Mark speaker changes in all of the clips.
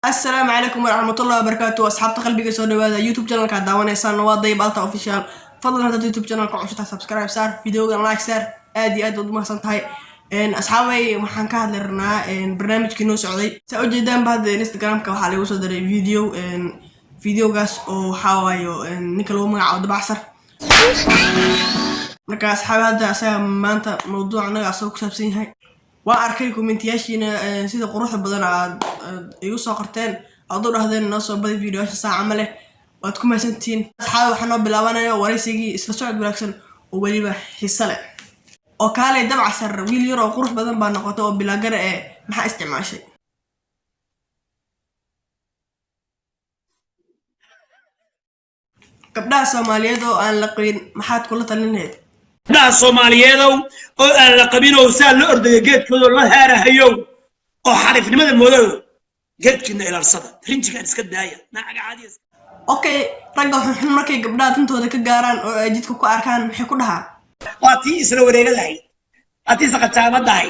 Speaker 1: السلام عليكم ورحمة الله وبركاته. أصحاب قلبي سو دوادا يوتيوب channel ka daawanaysan waa Dayib Alta official. fadlan hada YouTube channel ka cusubta subscribe saar, videoga like saar, aad iyo aad u mahadsan tahay. asxaabay waxaan ka hadlaynaa barnaamijkii noo socday. Sa u jeedaan baad Instagram ka waxa lagu soo diray videogaas oo waxa waayo ninka loo magacaabo Dabacsar. marka asxaabada asaga maanta mowduucna asoo ku saabsan yahay. waa arkay commentayaashiina sida quruxda badan aad igu soo qorteen aad u dhahdeen noo soo badi videoyaasha saaca ma leh waad ku mahadsantihiin asxaab waxaan noo bilaabanayaa waraysigii isla socod wanaagsan oo weliba xiiso leh oo kaalay Dabacsar wiil yar oo qurux badan baa noqotay oo bilaagare maxaa isticmaashay gabdhaha Soomaaliyeed oo aan la qabin maxaad kula talin lahayd
Speaker 2: gabdhaha Soomaaliyeed oo aan la qabin oo saan la ordayo geedkooda la haarahayo oo xariifnimada moodo geedkina ilaalsada rinjiga iska daaya naaga caadi
Speaker 1: okay ragga waxaan markay gabdhaha tintooda ka gaaraan oo ay jidka ku arkaan maxay ku dhahaa
Speaker 2: waati isla wareegadahay waati saqataabadahay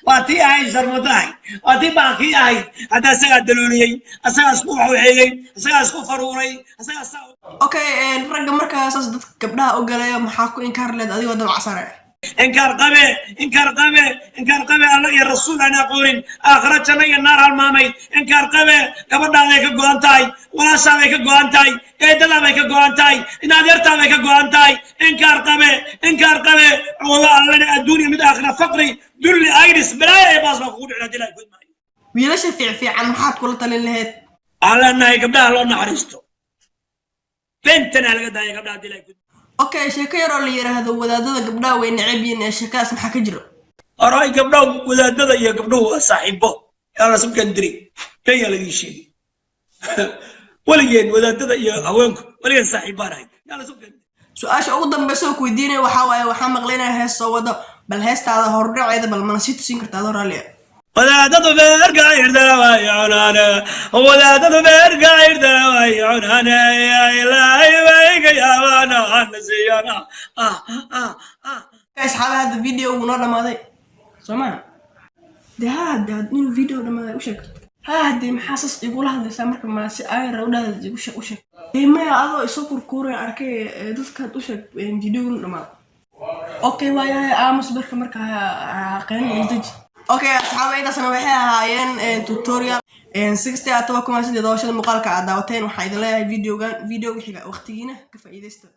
Speaker 2: waati ay sharmadahay waati baaqi ay hada saga dalooliyay asaga isku waxeeyay asaga isku faruuray asaga
Speaker 1: okay ragga markaas dadka gabdhaha u galaya maxaa ku inkaar leed adigoo Dabacsar
Speaker 2: إنكار قبي الله يا رسول أنا قولين آخرتنا يا نار المامي إنكار قبي قبل ذلك قوانتاي ولا سامك قوانتاي إدلا بك قوانتاي نادرتا بك قوانتاي إنكار قبي والله الله الدنيا من آخر فقري دل أيرس بلاي باز مقول على دلائل كل ما
Speaker 1: ويلاش في عن محط كل طلين لهيت
Speaker 2: على أنها قبلها الله نحرسته بنتنا لقدها قبلها دلائل كل
Speaker 1: okay sheeko yar oo la yiraahdo wadaadada gabdhaha way nacibiin sheekaas maxaa ka jiro
Speaker 2: aray gabdhaha wadaadada iyo gabdhuhu saaxiibo ana subkandri kaya la diishay waligeen wadaadada iyo haweenku waligeen saaxiibanahay ana subkandri
Speaker 1: su'aasha ugu dambaysa ku weydiinay waxa waaye waxaan maqlaynaa hees soo wado bal heestaada hordhaceeda bal mana si tusin kartaa adoo raali
Speaker 2: wadaadadu beerka irdawayana wadaadadu beerka irdawayana ya ilaahay wayga yaabana anasiyana
Speaker 1: asxaab hada video ugu noo dhamaaday Soomaa hada inuu video dhamaaday u sheeg hada maxaa sas igu la hadlaysaa marka ma si ay rawdada igu sheeg u sheeg ma adoo isoo kurkuuray arkay dadka u sheeg video dhamaaday okay waayahay aamus barka marka qeyn isdaji okay asxaabay intaasna waxay ahaayeen tutorial 60 ataba kuma sidii doorashada muuqaalka aad daawateen waxaa idin leeyahay video xiga waqtigiina ka faa'iideysta